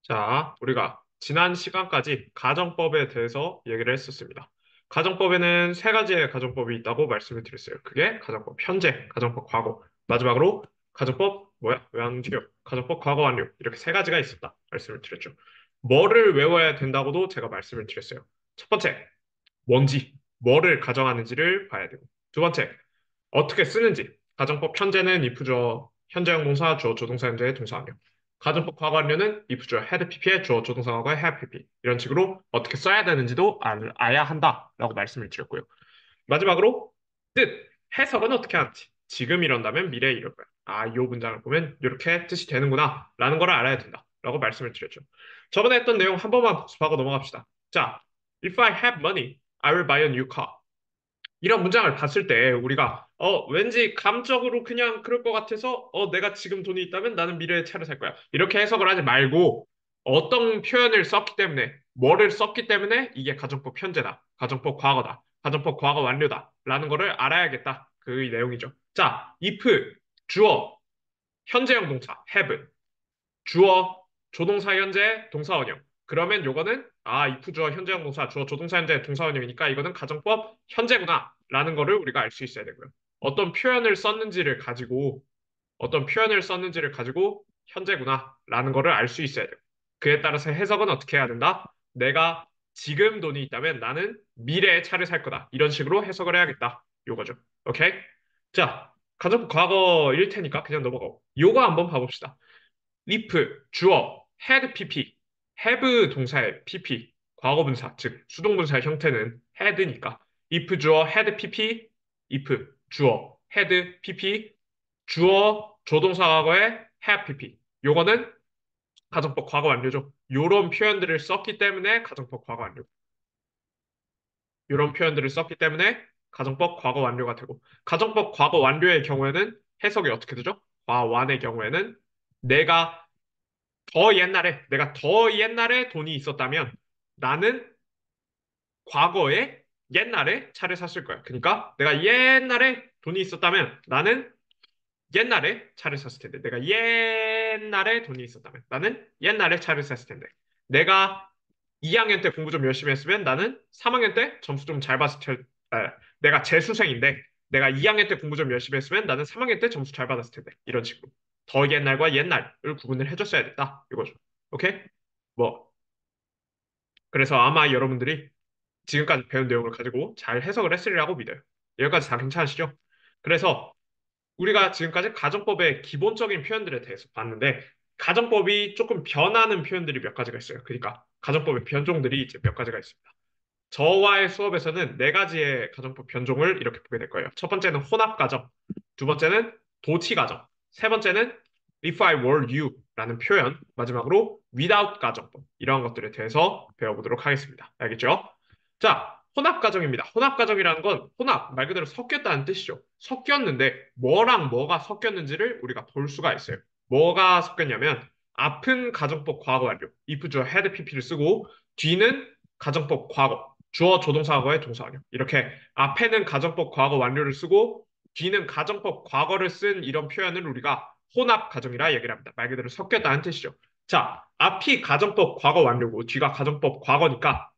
자, 우리가 지난 시간까지 가정법에 대해서 얘기를 했었습니다. 가정법에는 세 가지의 가정법이 있다고 말씀을 드렸어요. 그게 가정법 현재, 가정법 과거, 마지막으로 가정법 뭐야? 왜 안 튀겨? 가정법 과거 완료. 이렇게 세 가지가 있었다. 말씀을 드렸죠. 뭐를 외워야 된다고도 제가 말씀을 드렸어요. 첫 번째, 뭔지, 뭐를 가정하는지를 봐야 되고. 두 번째, 어떻게 쓰는지. 가정법 현재는 if 주어, 현재형 동사, 주어, 조동사, 현재의 동사원형. 가정법 과거완료는 if 주어, had pp의 주어, 조동사 과거의 have pp. 이런 식으로 어떻게 써야 되는지도 알아야 한다라고 말씀을 드렸고요. 마지막으로 뜻, 해석은 어떻게 하는지. 지금 이런다면 미래에 이럴 거야. 아, 이 문장을 보면 이렇게 뜻이 되는구나 라는 걸 알아야 된다 라고 말씀을 드렸죠. 저번에 했던 내용 한 번만 복습하고 넘어갑시다. 자, if I have money, I will buy a new car. 이런 문장을 봤을 때 우리가 왠지 감적으로 그냥 그럴 것 같아서 내가 지금 돈이 있다면 나는 미래에 차를 살 거야. 이렇게 해석을 하지 말고 어떤 표현을 썼기 때문에 뭐를 썼기 때문에 이게 가정법 현재다. 가정법 과거다. 가정법 과거 완료다. 라는 거를 알아야겠다. 그 내용이죠. 자, if 주어 현재형 동사 have 주어, 조동사 현재, 동사 원형. 그러면 요거는 if 주어 현재형 동사, 주어 조동사 현재 동사 원형이니까 이거는 가정법 현재구나 라는 거를 우리가 알 수 있어야 되고요. 어떤 표현을 썼는지를 가지고 어떤 표현을 썼는지를 가지고 현재구나 라는 거를 알 수 있어야 돼요. 그에 따라서 해석은 어떻게 해야 된다? 내가 지금 돈이 있다면 나는 미래에 차를 살 거다. 이런 식으로 해석을 해야겠다. 요거죠. 오케이? 자, 가정법 과거일 테니까 그냥 넘어가고. 요거 한번 봐봅시다. if 주어 had pp have 동사의 pp 과거분사 즉 수동분사의 형태는 had니까 if 주어 had pp if 주어 had pp 주어 조동사 과거의 have pp 요거는 가정법 과거 완료죠. 요런 표현들을 썼기 때문에 가정법 과거 완료. 요런 표현들을 썼기 때문에 가정법 과거 완료가 되고 가정법 과거 완료의 경우에는 해석이 어떻게 되죠? 과완의 경우에는 내가 더 옛날에 돈이 있었다면 나는 과거에 옛날에 차를 샀을 거야. 그러니까 내가 옛날에 돈이 있었다면 나는 옛날에 차를 샀을 텐데. 내가 옛날에 돈이 있었다면 나는 옛날에 차를 샀을 텐데. 내가 2학년 때 공부 좀 열심히 했으면 나는 3학년 때 점수 좀 잘 봤을 텐데. 내가 재수생인데 내가 2학년 때 공부 좀 열심히 했으면 나는 3학년 때 점수 잘 받았을 텐데. 이런 식으로. 더 옛날과 옛날을 구분을 해줬어야 됐다. 이거죠. 오케이? 뭐, 그래서 아마 여러분들이 지금까지 배운 내용을 가지고 잘 해석을 했으리라고 믿어요. 여기까지 다 괜찮으시죠? 그래서 우리가 지금까지 가정법의 기본적인 표현들에 대해서 봤는데, 가정법이 조금 변하는 표현들이 몇 가지가 있어요. 그러니까 가정법의 변종들이 이제 몇 가지가 있습니다. 저와의 수업에서는 네 가지의 가정법 변종을 이렇게 보게 될 거예요. 첫 번째는 혼합 가정, 두 번째는 도치 가정, 세 번째는 if I were you라는 표현, 마지막으로 without 가정법 이러한 것들에 대해서 배워보도록 하겠습니다. 알겠죠? 자, 혼합 가정입니다. 혼합 가정이라는 건 혼합 말 그대로 섞였다는 뜻이죠. 섞였는데 뭐랑 뭐가 섞였는지를 우리가 볼 수가 있어요. 뭐가 섞였냐면 앞은 가정법 과거 완료, if 주어 had pp를 쓰고 뒤는 가정법 과거, 주어 조동사 과거의 동사 완료. 이렇게 앞에는 가정법 과거 완료를 쓰고 뒤는 가정법 과거를 쓴 이런 표현을 우리가 혼합 가정이라 얘기를 합니다. 말 그대로 섞였다는 뜻이죠. 자, 앞이 가정법 과거 완료고 뒤가 가정법 과거니까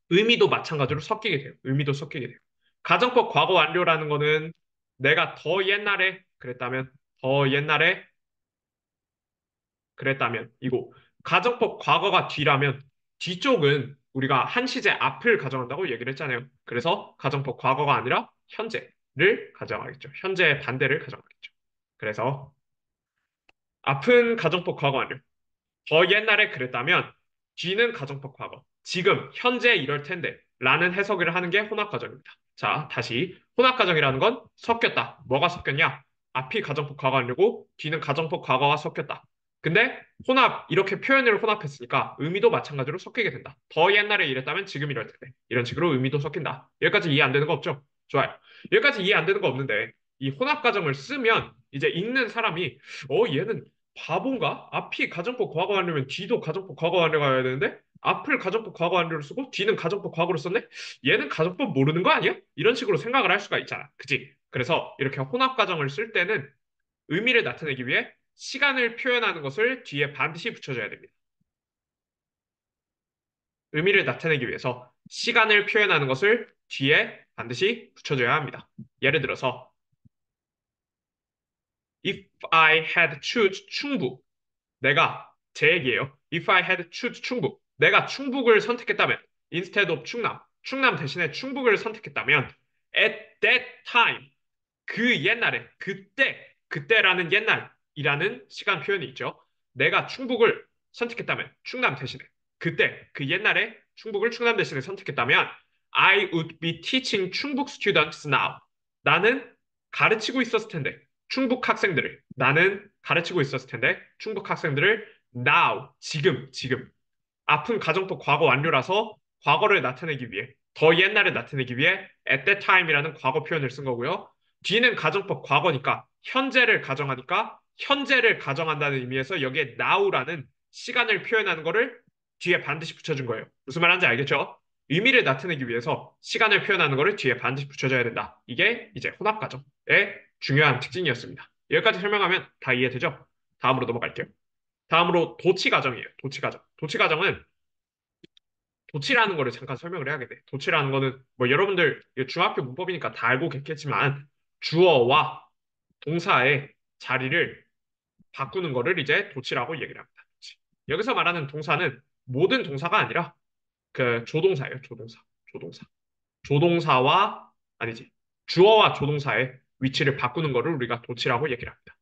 의미도 마찬가지로 섞이게 돼요. 의미도 섞이게 돼요. 가정법 과거 완료라는 거는 내가 더 옛날에 그랬다면, 더 옛날에 그랬다면, 이고 가정법 과거가 뒤라면 뒤쪽은 우리가 한 시제 앞을 가정한다고 얘기를 했잖아요. 그래서 가정법 과거가 아니라 현재를 가정하겠죠. 현재의 반대를 가정하겠죠. 그래서 앞은 가정법 과거 완료. 더 옛날에 그랬다면 뒤는 가정법 과거. 지금 현재 이럴 텐데 라는 해석을 하는 게 혼합 가정입니다. 자, 다시 혼합 가정이라는 건 섞였다. 뭐가 섞였냐? 앞이 가정법 과거 완료고 뒤는 가정법 과거가 섞였다. 근데 혼합 이렇게 표현을 혼합했으니까 의미도 마찬가지로 섞이게 된다. 더 옛날에 이랬다면 지금 이럴 텐데 이런 식으로 의미도 섞인다. 여기까지 이해 안 되는 거 없죠? 좋아요. 여기까지 이해 안 되는 거 없는데 이 혼합 가정을 쓰면 이제 읽는 사람이 얘는 바본가? 앞이 가정법 과거 완료면 뒤도 가정법 과거 완료가 와야 되는데 앞을 가정법 과거 완료를 쓰고 뒤는 가정법 과거를 썼네? 얘는 가정법 모르는 거 아니야? 이런 식으로 생각을 할 수가 있잖아. 그치? 그래서 이렇게 혼합 가정을 쓸 때는 의미를 나타내기 위해 시간을 표현하는 것을 뒤에 반드시 붙여줘야 됩니다. 의미를 나타내기 위해서 시간을 표현하는 것을 뒤에 반드시 붙여줘야 합니다. 예를 들어서 if I had choose 충북. 내가 제 얘기예요. If I had choose 충북. 내가 충북을 선택했다면 instead of 충남. 충남 대신에 충북을 선택했다면 at that time 그 옛날에 그때라는 옛날이라는 시간 표현이 있죠. 내가 충북을 선택했다면 충남 대신에 그때 그 옛날에 충북을 충남 대신에 선택했다면 I would be teaching 충북 students now. 나는 가르치고 있었을 텐데 충북 학생들을 나는 가르치고 있었을 텐데 충북 학생들을 now 지금 아픈 가정법 과거 완료라서 과거를 나타내기 위해 더 옛날을 나타내기 위해 at that time이라는 과거 표현을 쓴 거고요. 뒤는 가정법 과거니까 현재를 가정하니까 현재를 가정한다는 의미에서 여기에 now라는 시간을 표현하는 거를 뒤에 반드시 붙여준 거예요. 무슨 말하는지 알겠죠? 의미를 나타내기 위해서 시간을 표현하는 거를 뒤에 반드시 붙여줘야 된다. 이게 이제 혼합 가정의 중요한 특징이었습니다. 여기까지 설명하면 다 이해되죠? 다음으로 넘어갈게요. 다음으로 도치 가정이에요. 도치 가정. 도치 가정은 도치라는 거를 잠깐 설명을 해야겠네. 도치라는 거는 뭐 여러분들 중학교 문법이니까 다 알고 계겠지만 주어와 동사의 자리를 바꾸는 거를 이제 도치라고 얘기를 합니다. 도치. 여기서 말하는 동사는 모든 동사가 아니라 그 조동사예요. 조동사. 조동사. 조동사와 아니지. 주어와 조동사의 위치를 바꾸는 거를 우리가 도치라고 얘기를 합니다.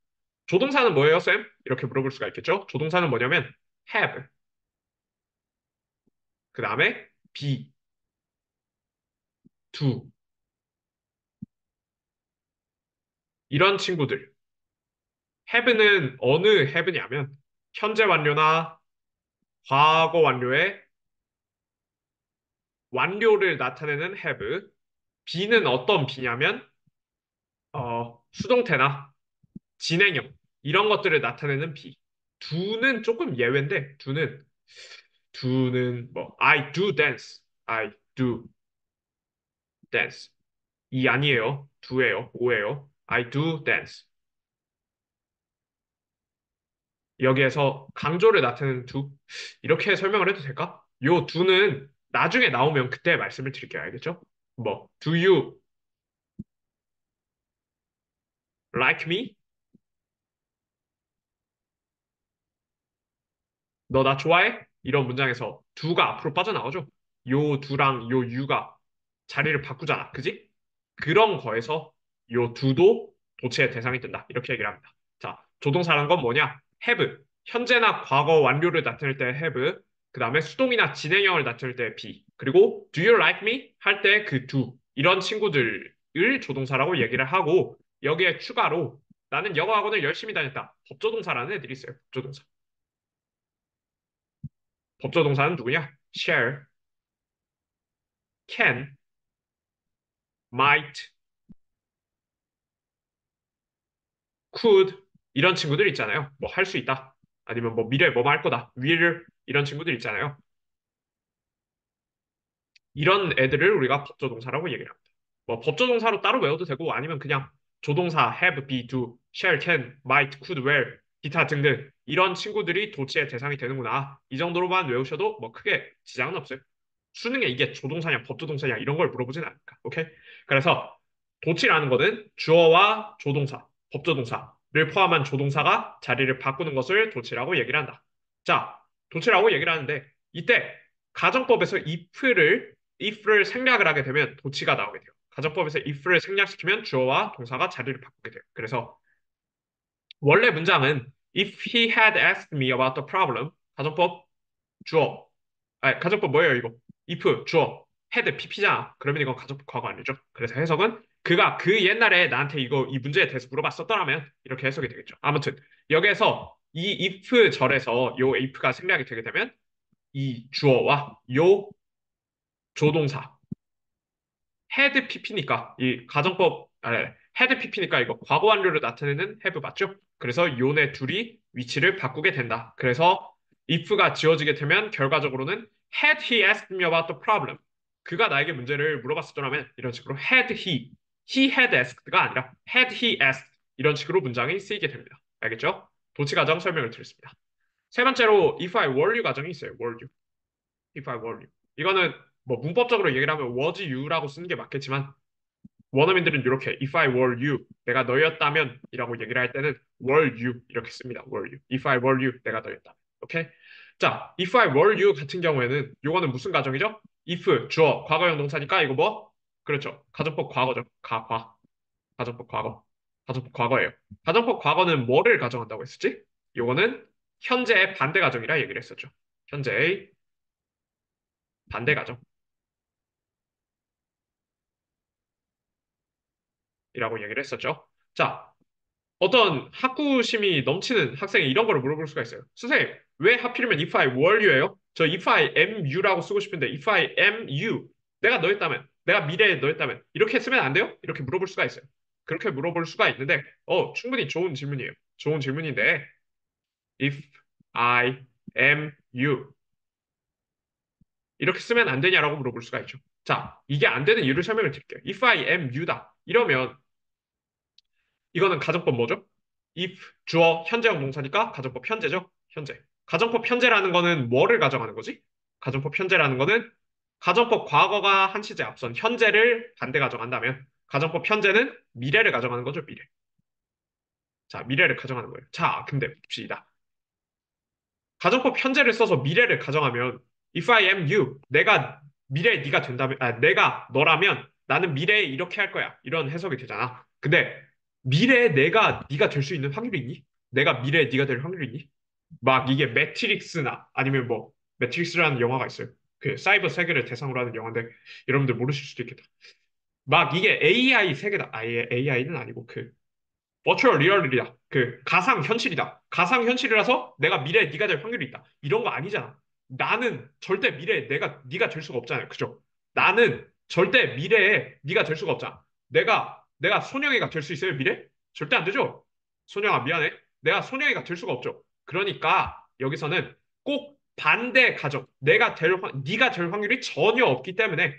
조동사는 뭐예요, 쌤? 이렇게 물어볼 수가 있겠죠? 조동사는 뭐냐면 have, 그 다음에 be, do 이런 친구들. have는 어느 have냐면 현재 완료나 과거 완료의 완료를 나타내는 have. be는 어떤 be냐면 수동태나 진행형 이런 것들을 나타내는 be. do는 조금 예외인데 do는 뭐 I do dance, I do dance 이 아니에요. do예요. 오예요. I do dance. 여기에서 강조를 나타내는 do 이렇게 설명을 해도 될까? 요 do는 나중에 나오면 그때 말씀을 드릴게요. 알겠죠? 뭐 do you like me? 너 나 좋아해? 이런 문장에서 do가 앞으로 빠져나오죠. 요 do랑 요 you가 자리를 바꾸잖아. 그지? 그런 거에서 요 do도 도체의 대상이 된다. 이렇게 얘기를 합니다. 자, 조동사란 건 뭐냐? have. 현재나 과거 완료를 나타낼 때 have. 그 다음에 수동이나 진행형을 나타낼 때 be. 그리고 do you like me? 할 때 그 do. 이런 친구들을 조동사라고 얘기를 하고 여기에 추가로 나는 영어 학원을 열심히 다녔다. 법조동사라는 애들이 있어요. 법조동사. 법조동사는 누구냐? share, can, might, could 이런 친구들 있잖아요. 뭐 할 수 있다. 아니면 뭐 미래에 뭐뭐 할 거다. will 이런 친구들 있잖아요. 이런 애들을 우리가 법조동사라고 얘기를 합니다. 뭐 법조동사로 따로 외워도 되고 아니면 그냥 조동사 have, be, do, shall, can, might, could, will 기타 등등 이런 친구들이 도치의 대상이 되는구나. 이 정도로만 외우셔도 뭐 크게 지장은 없어요. 수능에 이게 조동사냐 법조동사냐 이런 걸 물어보진 않을까. 오케이? 그래서 도치라는 거는 주어와 조동사, 법조동사를 포함한 조동사가 자리를 바꾸는 것을 도치라고 얘기를 한다. 자, 도치라고 얘기를 하는데 이때 가정법에서 if를 생략을 하게 되면 도치가 나오게 돼요. 가정법에서 if를 생략시키면 주어와 동사가 자리를 바꾸게 돼요. 그래서 원래 문장은 if he had asked me about the problem 가정법 주어 가정법 뭐예요, 이거? if, 주어, had, pp잖아. 그러면 이건 가정법 과거 아니죠? 그래서 해석은 그가 그 옛날에 나한테 이 문제에 대해서 물어봤었더라면 이렇게 해석이 되겠죠. 아무튼 여기에서 이 if 절에서 요 if가 생략이 되게 되면 이 주어와 요 조동사 had pp니까 이 가정법 had pp니까 이거 과거 완료를 나타내는 have 맞죠? 그래서 요네 둘이 위치를 바꾸게 된다. 그래서 if가 지어지게 되면 결과적으로는 had he asked me about the problem 그가 나에게 문제를 물어봤었더라면 이런 식으로 he had asked가 아니라 had he asked 이런 식으로 문장이 쓰이게 됩니다. 알겠죠? 도치 가정 설명을 드렸습니다. 세 번째로 if I were you 가정이 있어요. were you. if I were you. 이거는 뭐 문법적으로 얘기를 하면 was you라고 쓰는 게 맞겠지만 원어민들은 이렇게 if I were you 내가 너였다면 이라고 얘기를 할 때는 were you 이렇게 씁니다. were you. if I were you 내가 너였다면. 오케이? 자, if I were you 같은 경우에는 요거는 무슨 가정이죠? if 주어 과거형 동사니까 이거 뭐? 그렇죠. 가정법 과거죠. 가정법 과거. 가정법 과거예요. 가정법 과거는 뭐를 가정한다고 했었지? 요거는 현재의 반대 가정이라 얘기를 했었죠. 현재의 반대 가정이라고 얘기를 했었죠. 자, 어떤 학구심이 넘치는 학생이 이런 거를 물어볼 수가 있어요. 선생님, 왜 하필이면 if I were you예요? 저 if I am you라고 쓰고 싶은데 if I am you, 내가 너였다면, 내가 미래에 너였다면 이렇게 쓰면 안 돼요? 이렇게 물어볼 수가 있어요. 그렇게 물어볼 수가 있는데, 충분히 좋은 질문이에요. 좋은 질문인데, if I am you 이렇게 쓰면 안 되냐라고 물어볼 수가 있죠. 자, 이게 안 되는 이유를 설명을 드릴게요. if I am you다. 이러면 이거는 가정법 뭐죠? if 주어 현재형 동사니까 가정법 현재죠. 현재. 가정법 현재라는 거는 뭐를 가정하는 거지? 가정법 현재라는 거는 가정법 과거가 한 시제 앞선 현재를 반대 가정한다면 가정법 현재는 미래를 가정하는 거죠. 미래. 자, 미래를 가정하는 거예요. 자, 근데 봅시다. 가정법 현재를 써서 미래를 가정하면 if I am you, 내가 미래에 네가 된다면, 내가 너라면 나는 미래에 이렇게 할 거야. 이런 해석이 되잖아. 근데 미래에 내가 네가 될 수 있는 확률이 있니? 내가 미래에 네가 될 확률이 있니? 막 이게 매트릭스나 아니면 뭐 매트릭스라는 영화가 있어요. 그 사이버 세계를 대상으로 하는 영화인데 여러분들 모르실 수도 있겠다. 막 이게 AI 세계다. 아예 AI는 아니고 그 버추얼 리얼리티다. 그 가상 현실이다. 가상 현실이라서 내가 미래에 네가 될 확률이 있다. 이런 거 아니잖아. 나는 절대 미래에 네가 될 수가 없잖아요. 그죠? 나는 절대 미래에 네가 될 수가 없잖아. 내가 손영이가 될 수 있어요, 미래? 절대 안 되죠. 손영아 미안해. 내가 손영이가 될 수가 없죠. 그러니까 여기서는 꼭 반대 가정. 네가 될 확률이 전혀 없기 때문에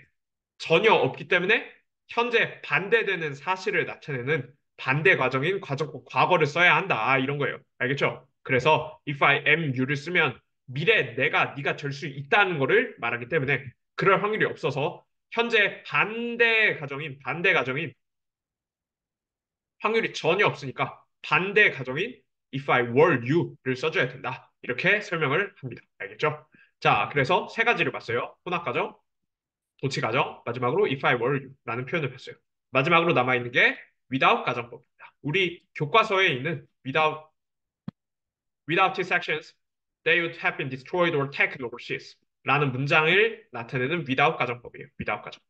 현재 반대되는 사실을 나타내는 반대 과정인 과거를 써야 한다. 이런 거예요. 알겠죠? 그래서 if I am you를 쓰면 미래 네가 될 수 있다는 거를 말하기 때문에 그럴 확률이 없어서 현재 반대 가정인 확률이 전혀 없으니까 반대 가정인 if I were you를 써줘야 된다. 이렇게 설명을 합니다. 알겠죠? 자, 그래서 세 가지를 봤어요. 혼합 가정, 도치 가정, 마지막으로 if I were you라는 표현을 봤어요. 마지막으로 남아있는 게 without 가정법입니다. 우리 교과서에 있는 without these actions, they would have been destroyed or taken overseas 라는 문장을 나타내는 without 가정법이에요. without 가정.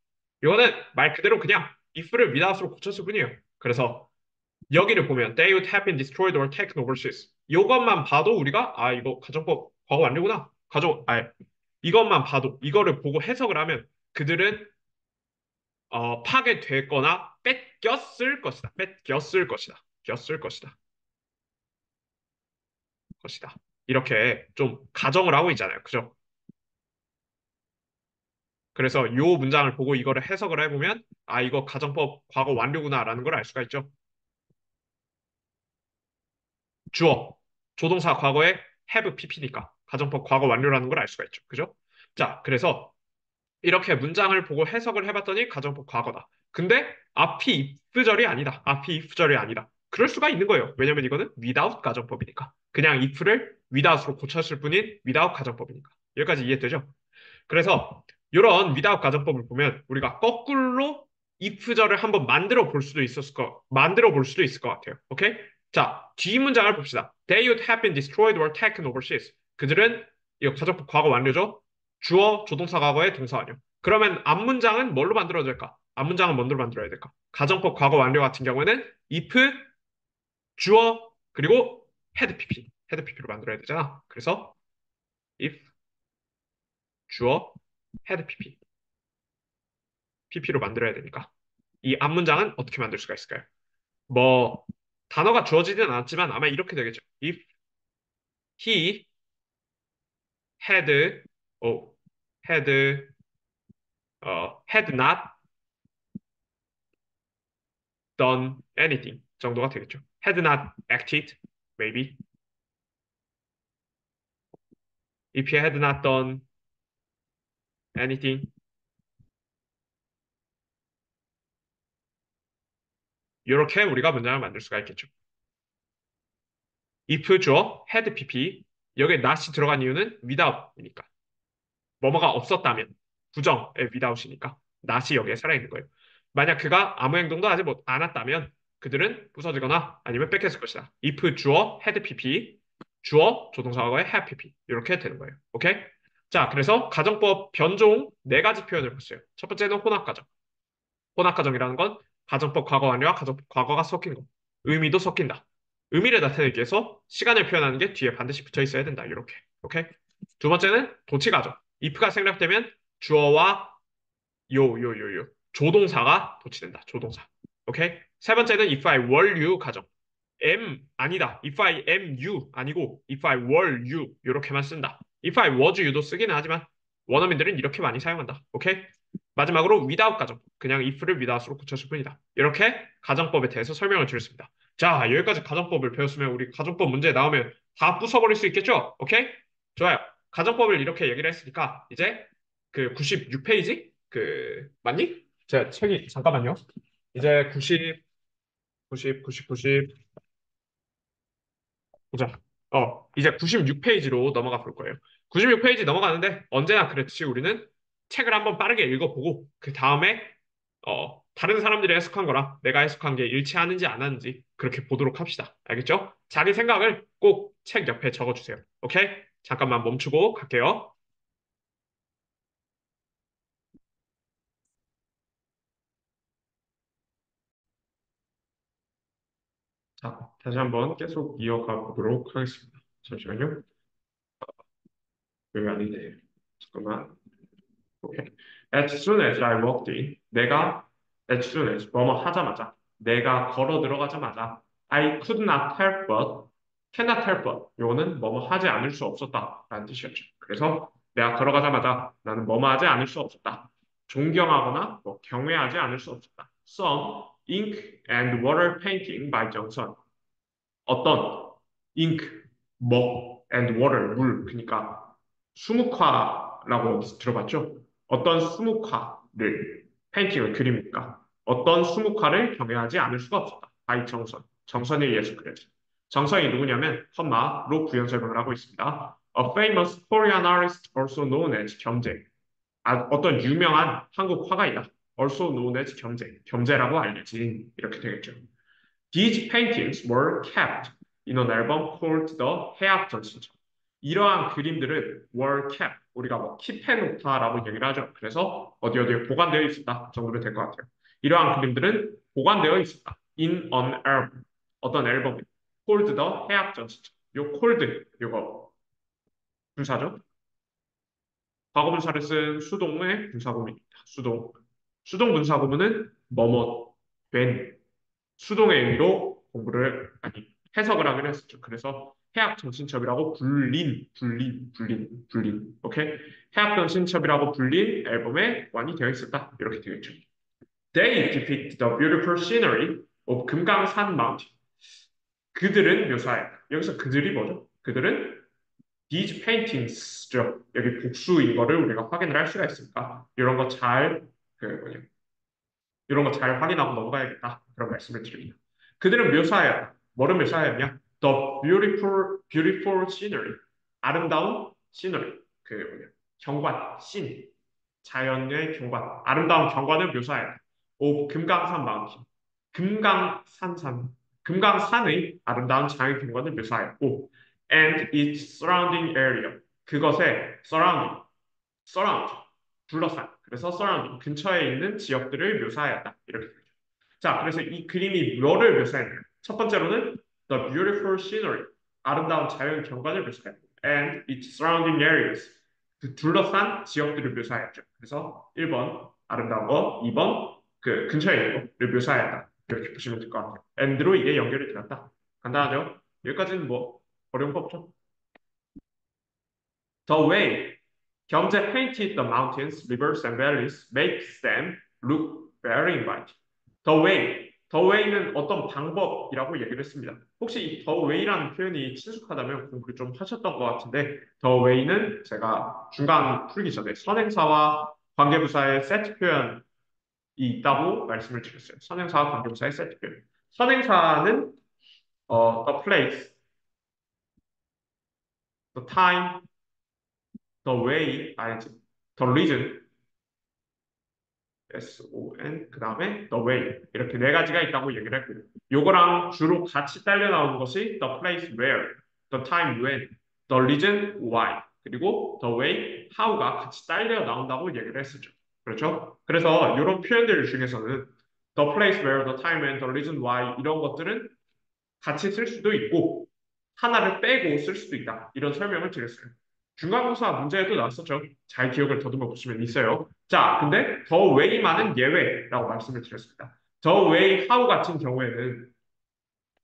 이거는 말 그대로 그냥 if를 without으로 고쳤을 뿐이에요. 그래서 여기를 보면 they would have been destroyed or taken overseas 이것만 봐도 우리가 이거 가정법 과거 완료구나. 이것만 봐도 이거를 보고 해석을 하면 그들은 파괴됐거나 뺏겼을 것이다. 뺏겼을 것이다. 겼을 것이다. 것이다. 이렇게 좀 가정을 하고 있잖아요. 그죠? 그래서 이 문장을 보고 이거를 해석을 해보면 이거 가정법 과거 완료구나라는 걸 알 수가 있죠. 주어, 조동사 과거에 have pp니까 가정법 과거 완료라는 걸 알 수가 있죠. 그죠? 자, 그래서 이렇게 문장을 보고 해석을 해봤더니 가정법 과거다. 근데 앞이 if절이 아니다. 앞이 if절이 아니다. 그럴 수가 있는 거예요. 왜냐면 이거는 without 가정법이니까. 그냥 if를 without으로 고쳤을 뿐인 without 가정법이니까. 여기까지 이해되죠? 그래서 이런 without 가정법을 보면 우리가 거꾸로 if절을 한번 만들어 볼 수도 있을 것 같아요. 오케이? 자, 뒤 문장을 봅시다. They would have been destroyed or taken overseas. 그들은 이거 가정법 과거 완료죠? 주어, 조동사 과거의 동사 완료. 그러면 앞문장은 뭘로 만들어야 될까? 앞문장은 뭘로 만들어야 될까? 가정법 과거 완료 같은 경우에는 if, 주어, 그리고 had pp. had pp로 만들어야 되잖아. 그래서 if, 주어, had pp. pp로 만들어야 되니까. 이 앞문장은 어떻게 만들 수가 있을까요? 뭐, 단어가 주어지진 않았지만 아마 이렇게 되겠죠. If he had, 어, had, had not done anything 정도가 되겠죠. Had not acted, maybe. If he had not done anything. 이렇게 우리가 문장을 만들 수가 있겠죠. if 주어 had pp 여기에 not이 들어간 이유는 without이니까 뭐뭐가 없었다면 부정의 without이니까 not이 여기에 살아있는 거예요. 만약 그가 아무 행동도 하지 못 않았다면 그들은 부서지거나 아니면 뺏겼을 것이다. if 주어 had pp 주어 조동사과의 have pp 이렇게 되는 거예요. 오케이? 자, 그래서 가정법 변종 네 가지 표현을 봤어요. 첫 번째는 혼합가정. 혼합가정이라는 건 가정법 과거 완료와 가정법 과거가 섞인 거. 의미도 섞인다. 의미를 나타내기 위해서 시간을 표현하는 게 뒤에 반드시 붙어 있어야 된다. 이렇게. 오케이? 두 번째는 도치가정. if가 생략되면 주어와 조동사가 도치된다. 조동사. 오케이? 세 번째는 if I were you 가정. 아니다. if I am you 아니고 if I were you 이렇게만 쓴다. if I was you도 쓰기는 하지만 원어민들은 이렇게 많이 사용한다. 오케이? 마지막으로 without 가정. 그냥 if를 without으로 고쳤을 뿐이다. 이렇게 가정법에 대해서 설명을 드렸습니다. 자, 여기까지 가정법을 배웠으면 우리 가정법 문제 나오면 다 부숴버릴 수 있겠죠? 오케이? 좋아요. 가정법을 이렇게 얘기를 했으니까 이제 그 96페이지? 맞니? 제 책이 잠깐만요. 이제 90 보자. 이제 96페이지로 넘어가 볼 거예요. 96페이지 넘어가는데 언제나 그렇지 우리는 책을 한번 빠르게 읽어보고 그 다음에 다른 사람들이 해석한 거랑 내가 해석한 게 일치하는지 안 하는지 그렇게 보도록 합시다. 알겠죠? 자기 생각을 꼭 책 옆에 적어주세요. 오케이? 잠깐만 멈추고 갈게요. 자, 다시 한번 계속 이어가 보도록 하겠습니다. 잠시만요. 여기 아니네. 잠깐만. 오케이. As soon as I walked in, as soon as 뭐뭐 하자마자 내가 걸어 들어가자마자 I could not help but cannot help but 요거는 뭐뭐 하지 않을 수 없었다라는 뜻이었죠. 그래서 내가 걸어가자마자 나는 뭐뭐 하지 않을 수 없었다. 존경하거나 뭐 경외하지 않을 수 없었다. Some ink and water painting by 정선. 어떤 ink, 먹, and water, 물, 그러니까 수묵화라고 들어봤죠? 어떤 수묵화를, 페인팅을 그립니까? 어떤 수묵화를 경외하지 않을 수가 없었다. 바이 정선, 정선에 의해서 그려진. 정선이 누구냐면 헛마로 부연 설명을 하고 있습니다. A famous Korean artist also known as 겸재. 어떤 유명한 한국 화가이다. Also known as 겸재. 겸재라고 알려진 이렇게 되겠죠. These paintings were kept in an album called the 해악 전신처. 이러한 그림들은 were kept. 우리가 뭐 킵해놓다라고 얘기를 하죠. 그래서 어디에 보관되어 있었다 정도면 될 것 같아요. 이러한 그림들은 보관되어 있었다. In an album. 어떤 앨범에 called the 해악 전신처. 요 called 요거 분사죠. 과거분사를 쓴 수동의 분사구문입니다. 수동 분사구문은 뭐뭐 된 수동의 의미로 아니, 해석을 하기로 했었죠. 그래서 해학정신첩이라고 불린, 오케이? 해학정신첩이라고 불린 앨범에 완이 되어 있었다. 이렇게 되겠죠. They depict the beautiful scenery of 금강산 mountain. 그들은 묘사해. 여기서 그들이 뭐죠? 그들은 these paintings죠. 여기 복수인 거를 우리가 확인을 할 수가 있으니까 이런 거 잘, 뭐냐, 이런 거 잘 확인하고 넘어가야겠다. 그런 말씀을 드립니다. 그들은 묘사해야, 뭐를 묘사하였냐? The beautiful scenery. 아름다운 scenery. 뭐냐, 경관, 씬. 자연의 경관. 아름다운 경관을 묘사해야. 금강산 마운틴. 금강산산. 금강산의 아름다운 자연 경관을 묘사하였고, and its surrounding area. 그것의 surround, 둘러싼. 그래서 surrounding, 근처에 있는 지역들을 묘사하였다. 이렇게 되죠. 자, 그래서 이 그림이 뭐를 묘사했나요? 첫 번째로는 the beautiful scenery, 아름다운 자연 경관을 묘사했고, and its surrounding areas, 그 둘러싼 지역들을 묘사했죠. 그래서 1번 아름다운 거, 2번 그 근처에 있는 거를 묘사했다. 이렇게 보시면 될 것 같아요. and로 이게 연결이 되었다. 간단하죠? 여기까지는 뭐 어려운 거 없죠? The way 경제 painted the mountains, rivers, and valleys makes them look very inviting. The way, the way는 어떤 방법이라고 얘기를 했습니다. 혹시 이 the way라는 표현이 친숙하다면 공부를 좀 하셨던 것 같은데 the way는 제가 중간 풀기 전에 선행사와 관계부사의 세트 표현이 있다고 말씀을 드렸어요. 선행사와 관계부사의 세트 표현. 선행사는 the place, the time, the way, 아니지, the reason, SON, 그 다음에 the way. 이렇게 네 가지가 있다고 얘기를 했고, 요거랑 주로 같이 딸려 나오는 것이 the place where, the time when, the reason why, 그리고 the way how가 같이 딸려 나온다고 얘기를 했었죠. 그렇죠? 그래서 이런 표현들 중에서는 the place where, the time when, the reason why 이런 것들은 같이 쓸 수도 있고 하나를 빼고 쓸 수도 있다. 이런 설명을 드렸어요. 중간고사 문제에도 나왔었죠. 잘 기억을 더듬어 보시면 있어요. 자, 근데 더 웨이만은 예외라고 말씀을 드렸습니다. 더 웨이 하우 같은 경우에는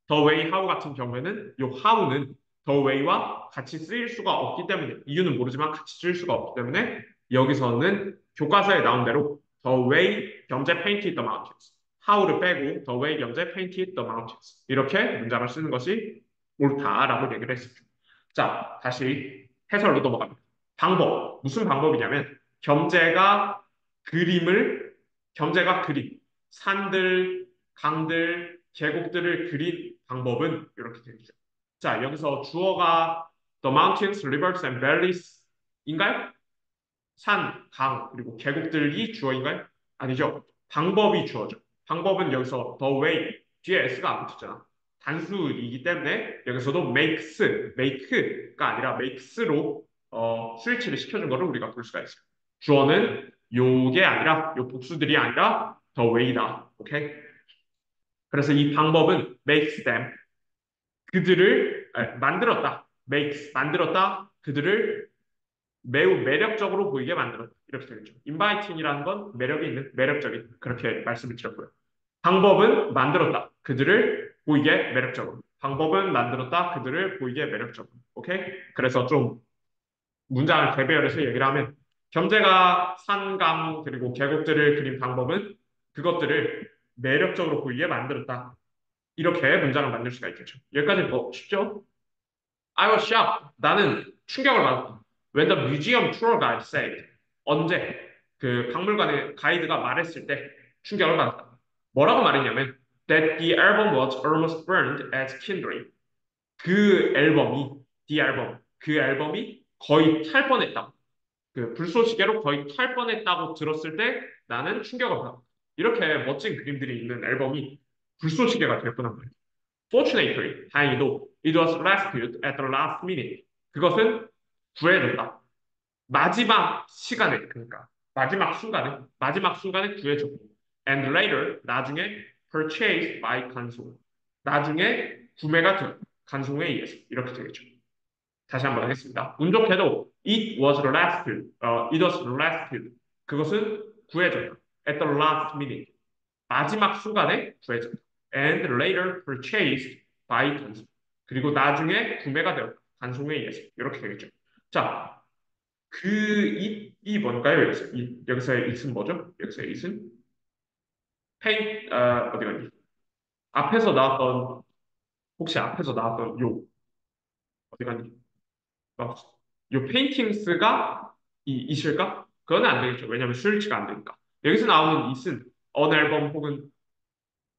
더 웨이 하우 같은 경우에는 요 하우는 더 웨이와 같이 쓰일 수가 없기 때문에 이유는 모르지만 같이 쓰일 수가 없기 때문에 여기서는 교과서에 나온 대로 더 웨이 경제 painted the mountains 하우를 빼고 더 웨이 경제 painted the mountains 이렇게 문장을 쓰는 것이 옳다라고 얘기를 했습니다. 자, 다시 해설로 넘어갑니다. 방법 무슨 방법이냐면 겸제가 그림을 겸제가 그림 산들 강들, 계곡들을 그린 방법은 이렇게 되죠. 자, 여기서 주어가 the mountains, rivers and valleys인가요? 산, 강, 그리고 계곡들이 주어인가요? 아니죠. 방법이 주어죠. 방법은 여기서 the way, 뒤에 s가 안 붙었잖아. 단수이기 때문에 여기서도 make가 아니라 makes로 스위치를 시켜준 거를 우리가 볼 수가 있어요. 주어는 요게 아니라 요 복수들이 아니라 the way다. 오케이? 그래서 이 방법은 makes them 만들었다. makes 만들었다. 그들을 매우 매력적으로 보이게 만들었다. 이렇게 되겠죠. inviting이라는 건 매력이 있는 매력적인 그렇게 말씀을 드렸고요. 방법은 만들었다. 그들을 보이게 매력적으로. 방법은 만들었다. 그들을 보이게 매력적으로. 오케이? 그래서 좀 문장을 개별해서 얘기를 하면 겸제가 산, 강, 그리고 계곡들을 그린 방법은 그것들을 매력적으로 보이게 만들었다. 이렇게 문장을 만들 수가 있겠죠. 여기까지 뭐 쉽죠? I was shocked. 나는 충격을 받았다. When the museum tour guide said. 언제 그 박물관의 가이드가 말했을 때 충격을 받았다. 뭐라고 말했냐면 that the album was almost burned as kindling. 그 앨범이 그 앨범이 거의 탈 뻔했다. 그 불쏘시개로 거의 탈 뻔했다고 들었을 때 나는 충격을 받았다. 이렇게 멋진 그림들이 있는 앨범이 불쏘시개가 될 뻔한 거예요. Fortunately, 다행히도 it was rescued at the last minute. 그것은 구해졌다. 마지막 시간에, 그러니까 마지막 순간에 구해졌고, and later, 나중에 purchased by 간송. 나중에 구매가 된 간송에 의해서 이렇게 되겠죠. 다시 한번 하겠습니다. 운 좋게도 it was rescued. 그것은 구해졌다. at the last minute. 마지막 순간에 구해졌다. and later purchased by 단송. 그리고 나중에 구매가 되었다. 단송에 의해서. 이렇게 되겠죠. 자, 이 뭔가요? 여기서의 it은 뭐죠? 여기서의 it은 어디 갔니? 앞에서 나왔던, 혹시 앞에서 나왔던 어디 갔니? 어, 요 페인팅스가 it일까? 그건 안 되겠죠. 왜냐면 스위치가 안 되니까. 여기서 나오는 it은 on 앨범 혹은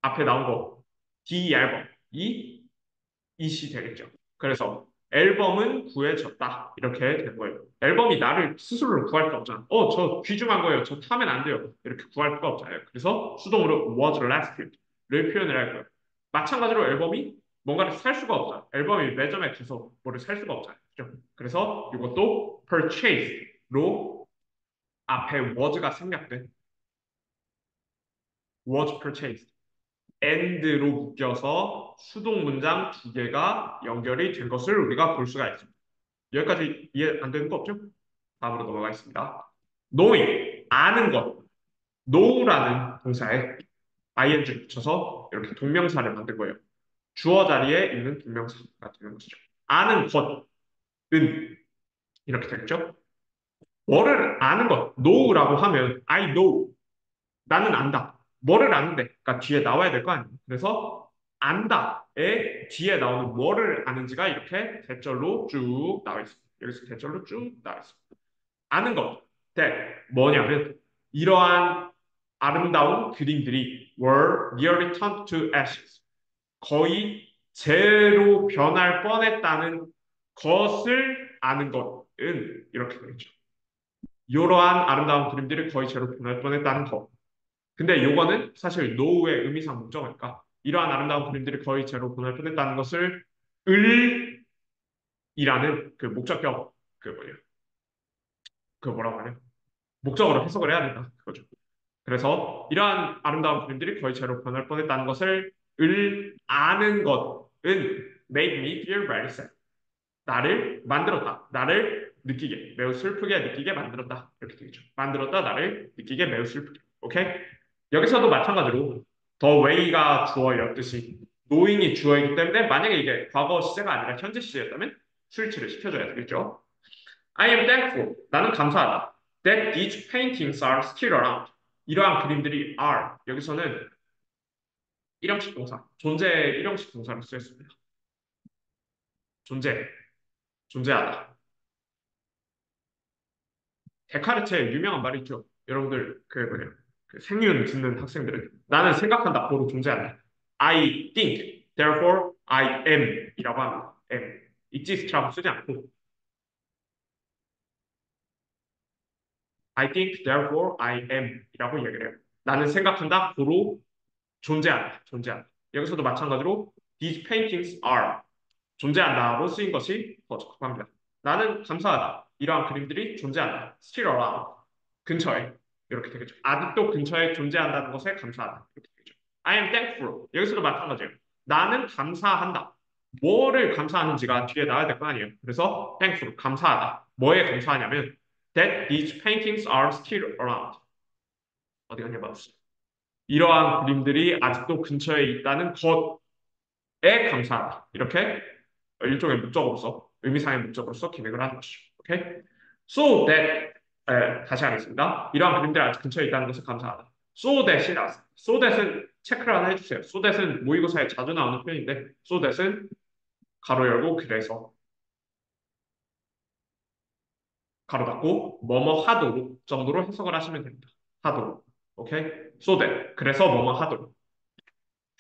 앞에 나온 거 D 앨범 이시 되겠죠. 그래서 앨범은 구해졌다. 이렇게 된 거예요. 앨범이 나를 스스로 구할 수 없잖아. 저 귀중한 거예요. 저 타면 안 돼요. 이렇게 구할 수가 없잖아요. 그래서 수동으로 was rescued를 표현을 할 거예요. 마찬가지로 앨범이 뭔가를 살 수가 없잖아. 앨범이 매점에 가서 뭐를 살 수가 없잖아요. 그죠? 그래서 이것도 purchase로 앞에 was가 생략된 was purchased. and로 묶여서 수동 문장 두 개가 연결이 된 것을 우리가 볼 수가 있습니다. 여기까지 이해 안 되는 거 없죠? 다음으로 넘어가겠습니다. knowing, 아는 것. know라는 동사에 ing 붙여서 이렇게 동명사를 만든 거예요. 주어 자리에 있는 동명사가 되는 것이죠. 아는 것은 이렇게 되겠죠? 뭐를 아는 것, know라고 하면 I know, 나는 안다. 뭐를 아는데, 그러니까 뒤에 나와야 될 거 아니에요. 그래서 안다의 뒤에 나오는 뭐를 아는지가 이렇게 대절로 쭉 나와 있습니다. 여기서 대절로 쭉 나와 있습니다. 아는 것, that 뭐냐면 이러한 아름다운 그림들이 were nearly turned to ashes. 거의 재로 변할 뻔했다는 것을 아는 것은 이렇게 되죠. 이러한 아름다운 그림들이 거의 재로 변할 뻔했다는 것. 근데 요거는 사실 노우의 의미상 목적어니까 이러한 아름다운 그림들이 거의 제로 보낼 뻔했다는 것을 을이라는 그 목적격 그 뭐냐 그 뭐라고 하냐 목적어로 해석을 해야 된다 그거죠. 그래서 이러한 아름다운 그림들이 거의 제로 변할 뻔했다는 것을 을 아는 것은 made me feel very sad. 나를 만들었다. 나를 느끼게 매우 슬프게 느끼게 만들었다. 이렇게 되겠죠. 만들었다. 나를 느끼게 매우 슬프게. 오케이? 여기서도 마찬가지로 더 웨이가 주어였듯이 노잉이 주어이기 때문에 만약에 이게 과거 시제가 아니라 현재 시제였다면 스위치를 시켜줘야 되겠죠. I am thankful. 나는 감사하다. That these paintings are still around. 이러한 그림들이 are. 여기서는 일형식 동사, 존재 일형식 동사를 쓰였습니다. 존재, 존재하다. 데카르트의 유명한 말이 있죠. 여러분들 그 뭐냐 그 생윤 듣는 학생들은 나는 생각한다, 고로 존재한다. I think, therefore I am 이라고 합니다. am. exist라고 쓰지 않고 I think, therefore I am 이라고 얘기를 해요. 나는 생각한다, 고로 존재한다. 존재한다. 여기서도 마찬가지로 these paintings are 존재한다로 쓰인 것이 더 적합합니다. 나는 감사하다. 이러한 그림들이 존재한다. still around. 근처에. 이렇게 되겠죠. 아직도 근처에 존재한다는 것에 감사하다. 이렇게 되겠죠. I am thankful. 여기서도 마찬가지예요. 나는 감사한다. 뭐를 감사하는지가 뒤에 나와야 될 거 아니에요. 그래서 thankful, 감사하다. 뭐에 감사하냐면 that these paintings are still around. 어디 갔냐 봐주세요. 이러한 그림들이 아직도 근처에 있다는 것에 감사하다. 이렇게 일종의 목적으로서 의미상의 목적으로서 기능을 하는 것이죠. 오케이? So that 다시 하겠습니다. 이러한 그림들이 아직 근처에 있다는 것을 감사하다. So that이 나왔어요. So that은 체크를 하나 해주세요. So that은 모의고사에 자주 나오는 표현인데 so that은 가로 열고 그래서 가로 닫고 뭐뭐 하도록 정도로 해석을 하시면 됩니다. 하도록. 오케이? So that 그래서 뭐뭐 하도록.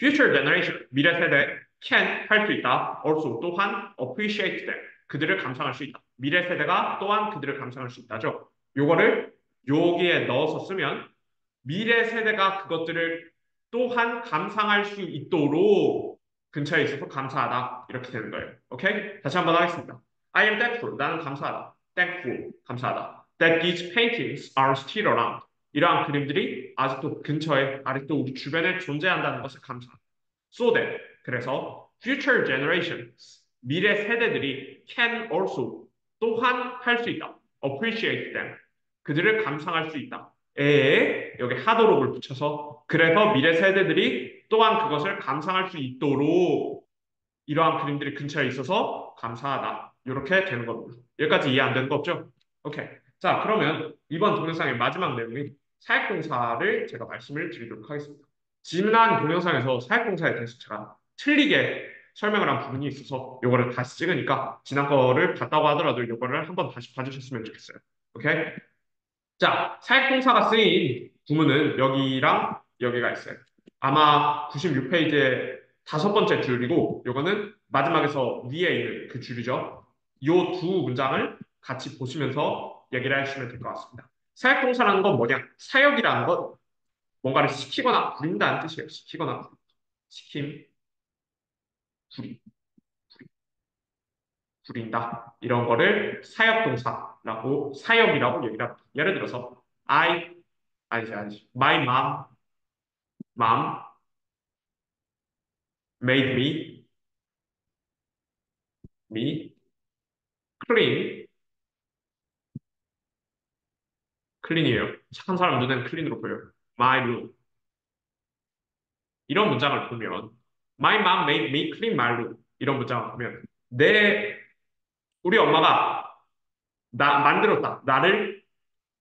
Future generation, 미래 세대 can 할 수 있다. also 또한 appreciate them. 그들을 감상할 수 있다. 미래 세대가 또한 그들을 감상할 수 있다죠. 요거를 여기에 넣어서 쓰면 미래 세대가 그것들을 또한 감상할 수 있도록 근처에 있어서 감사하다. 이렇게 되는 거예요. 오케이? 다시 한번 하겠습니다. I am thankful. 나는 감사하다. thankful. 감사하다. That these paintings are still around. 이러한 그림들이 아직도 근처에, 아직도 우리 주변에 존재한다는 것을 감사하다. So that, 그래서 future generations, 미래 세대들이 can also, 또한 할 수 있다. appreciate them. 그들을 감상할 수 있다. 에 여기 하도록을 붙여서 그래서 미래 세대들이 또한 그것을 감상할 수 있도록 이러한 그림들이 근처에 있어서 감사하다. 이렇게 되는 겁니다. 여기까지 이해 안 되는 거 없죠? 오케이. 자, 그러면 이번 동영상의 마지막 내용인 사역동사를 제가 말씀을 드리도록 하겠습니다. 지난 동영상에서 사역동사에 대해서 제가 틀리게 설명을 한 부분이 있어서 이거를 다시 찍으니까 지난 거를 봤다고 하더라도 이거를 한번 다시 봐주셨으면 좋겠어요. 오케이? 자, 사역동사가 쓰인 구문은 여기랑 여기가 있어요. 아마 96페이지의 다섯 번째 줄이고 요거는 마지막에서 위에 있는 그 줄이죠. 요 두 문장을 같이 보시면서 얘기를 해주시면 될 것 같습니다. 사역동사라는 건 뭐냐? 사역이라는 건 뭔가를 시키거나 부린다는 뜻이에요. 시키거나 시킴, 부리, 부린다. 이런 거를 사역동사라고 사역이라고 얘기를 합니다. 예를 들어서 아니지. My mom made me clean. clean이에요. 착한 사람 눈에는 clean으로 보여요. My room. 이런 문장을 보면 My mom made me clean my room. 이런 문장을 보면 우리 엄마가 만들었다. 나를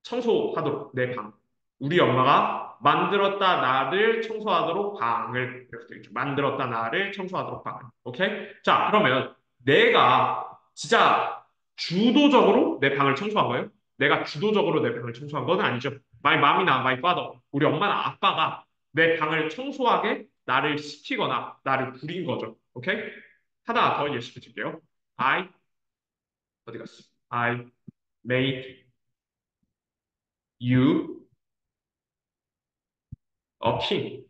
청소하도록 내 방. 우리 엄마가 만들었다 나를 청소하도록 방을 이렇게 되겠죠. 만들었다 나를 청소하도록 방을. 오케이? 자, 그러면 내가 진짜 주도적으로 내 방을 청소한 거예요? 내가 주도적으로 내 방을 청소한 건 아니죠. My mom이나 my father, 우리 엄마나 아빠가 내 방을 청소하게 나를 시키거나 나를 부린 거죠. 오케이? 하나 더 예시해 줄게요. I 어디 갔어? I made you a king.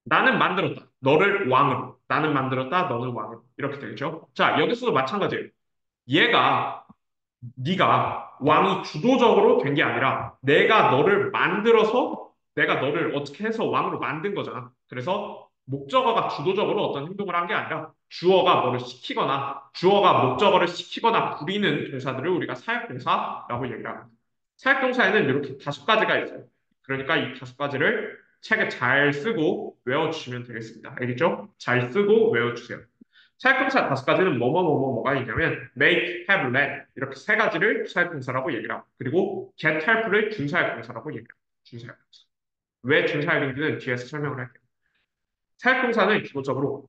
나는 만들었다. 너를 왕으로. 나는 만들었다. 너는 왕으로. 이렇게 되겠죠? 자, 여기서도 마찬가지예요. 얘가 네가 왕이 주도적으로 된 게 아니라 내가 너를 만들어서 내가 너를 어떻게 해서 왕으로 만든 거잖아. 그래서 목적어가 주도적으로 어떤 행동을 한 게 아니라 주어가 뭐를 시키거나 주어가 목적어를 시키거나 부리는 동사들을 우리가 사역동사라고 얘기를 합니다. 사역동사에는 이렇게 다섯 가지가 있어요. 그러니까 이 다섯 가지를 책에 잘 쓰고 외워주시면 되겠습니다. 알겠죠? 잘 쓰고 외워주세요. 사역동사 다섯 가지는 뭐가 있냐면 make, have, let 이렇게 세 가지를 사역동사라고 얘기를 하고 그리고 get, help를 준사역동사라고 얘기를 합니다. 준사역동사. 왜 준사역인지는 뒤에서 설명을 할게요. 사역동사는 기본적으로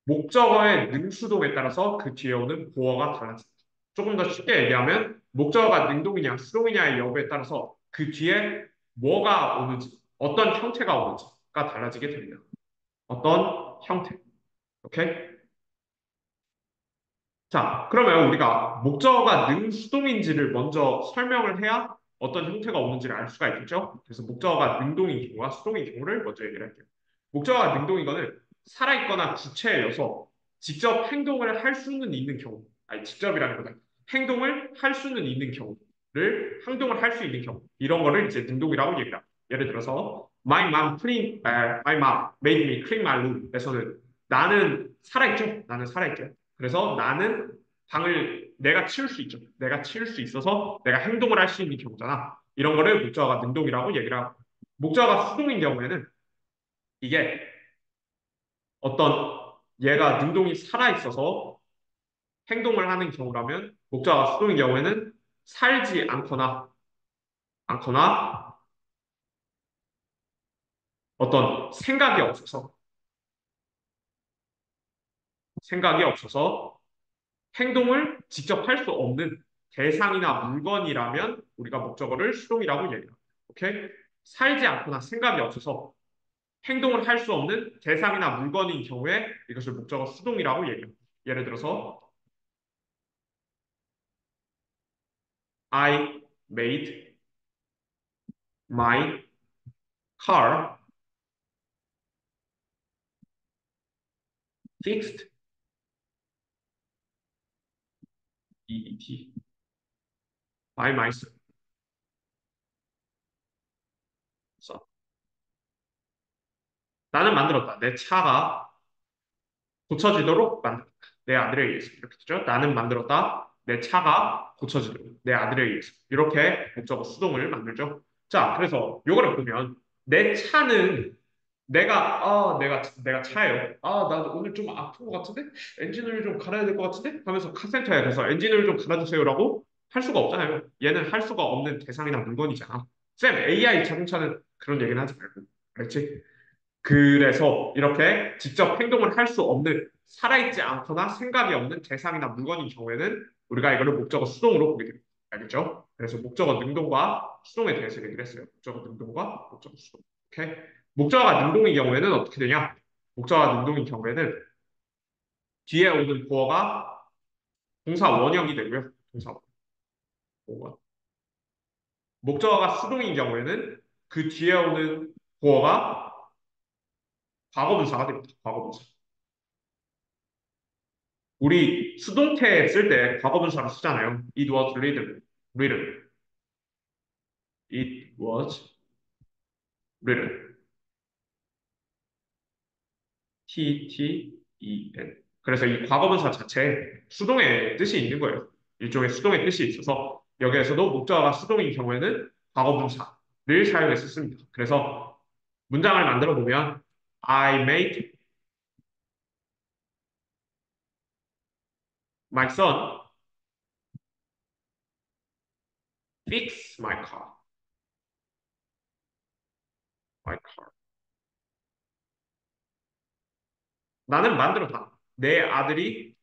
목적어의 능수동에 따라서 그 뒤에 오는 보어가 달라집니다. 조금 더 쉽게 얘기하면 목적어가 능동이냐 수동이냐의 여부에 따라서 그 뒤에 뭐가 오는지 어떤 형태가 오는지가 달라지게 됩니다. 어떤 형태. 오케이? 자, 그러면 우리가 목적어가 능수동인지를 먼저 설명을 해야 어떤 형태가 오는지를 알 수가 있겠죠? 그래서 목적어가 능동인 경우와 수동인 경우를 먼저 얘기를 할게요. 목적어가 능동인 거는 살아있거나 구체여서 직접 행동을 할 수는 있는 경우, 아니, 직접이라는 거다. 행동을 할 수는 있는 경우를, 행동을 할 수 있는 경우, 이런 거를 이제 능동이라고 얘기를 합니다. 예를 들어서, my mom made me clean my room에서는 나는 살아있죠? 나는 살아있죠? 그래서 나는 방을 내가 치울 수 있죠. 내가 치울 수 있어서 내가 행동을 할 수 있는 경우잖아. 이런 거를 목적어가 능동이라고 얘기를 하고 목적어가 수동인 경우에는 이게 어떤 얘가 능동이 살아 있어서 행동을 하는 경우라면 목적어가 수동인 경우에는 살지 않거나 어떤 생각이 없어서 행동을 직접 할 수 없는 대상이나 물건이라면 우리가 목적어를 수동이라고 얘기합니다. 오케이? 살지 않거나 생각이 없어서 행동을 할 수 없는 대상이나 물건인 경우에 이것을 목적어 수동이라고 얘기합니다. 예를 들어서 I made my car fixed EET by myself. 나는 만들었다. 내 차가 고쳐지도록 만들었다. 내 아들에 의해서. 이렇게 되죠. 나는 만들었다. 내 차가 고쳐지도록. 내 아들에 의해서. 이렇게 목적어 수동을 만들죠. 자, 그래서 요거를 보면 내 차는 내가 차예요. 아, 나 오늘 좀 아픈 것 같은데? 엔진오일 좀 갈아야 될 것 같은데? 하면서 카센터에 가서 엔진오일 좀 갈아주세요라고 할 수가 없잖아요. 얘는 할 수가 없는 대상이나 물건이잖아. 쌤, AI 자동차는 그런 얘기는 하지 말고. 알지? 그래서 이렇게 직접 행동을 할 수 없는 살아있지 않거나 생각이 없는 대상이나 물건인 경우에는 우리가 이거를 목적어 수동으로 보게 됩니다. 알겠죠? 그래서 목적어 능동과 수동에 대해서 얘기를 했어요. 목적어 능동과 목적어 수동. 오케이? 목적어가 능동인 경우에는 어떻게 되냐? 목적어가 능동인 경우에는 뒤에 오는 보어가 동사 원형이 되고요. 동사 원형. 목적어가 수동인 경우에는 그 뒤에 오는 보어가 과거분사가 됩니다. 과거분사. 우리 수동태 쓸 때 과거분사를 쓰잖아요. It was written. written. It was written. T-T-E-N. 그래서 이 과거분사 자체에 수동의 뜻이 있는 거예요. 일종의 수동의 뜻이 있어서 여기에서도 목적어가 수동인 경우에는 과거분사를 사용해서 씁니다. 그래서 문장을 만들어 보면 I made my son fix my car. My car. 나는 만들었다. 내 아들이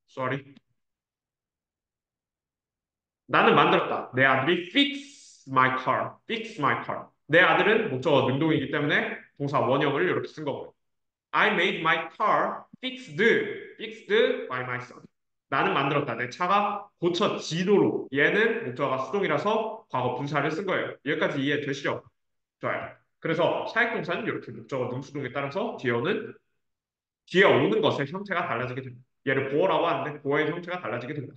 sorry. 나는 만들었다. 내 아들이 fix my car. fix my car. 내 아들은 목적어 능동이기 때문에 동사 원형을 이렇게 쓴 거고요. I made my car fixed by my son. 나는 만들었다. 내 차가 고쳐지도록. 얘는 목적어가 수동이라서 과거 분사를 쓴 거예요. 여기까지 이해되시죠? 좋아요. 그래서 사역동사는 이렇게 목적어 능수동에 따라서 뒤에 오는 것의 형태가 달라지게 됩니다. 얘를 보어라고 하는데 보어의 형태가 달라지게 됩니다.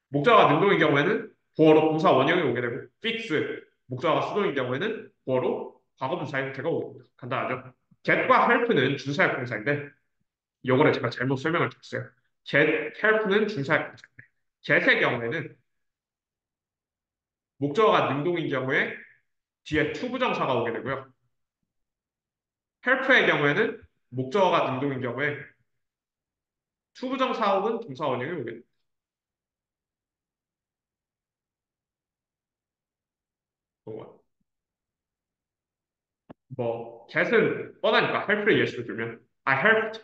목적어가 능동인 경우에는 보어로 동사 원형이 오게 되고 fix 목적어가 수동인 경우에는 보어로 과거분사 형태가 오게 됩니다. 간단하죠? get과 help는 준사역 동사인데 요거를 제가 잘못 설명을 드렸어요. get, help는 준사역 동사인데 get의 경우에는 목적어가 능동인 경우에 뒤에 투부정사가 오게 되고요. help의 경우에는 목적어가 능동인 경우에 투부정사 혹은 동사 원형이 오게 됩니다. 뭐 get은 뻔하니까 help를 예시로 들면 I helped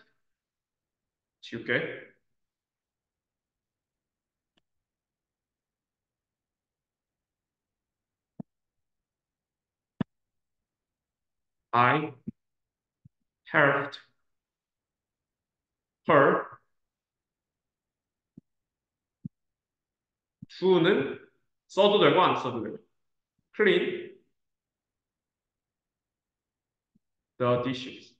지울게. I helped her to는 써도 되고 안 써도 되고 clean the dishes.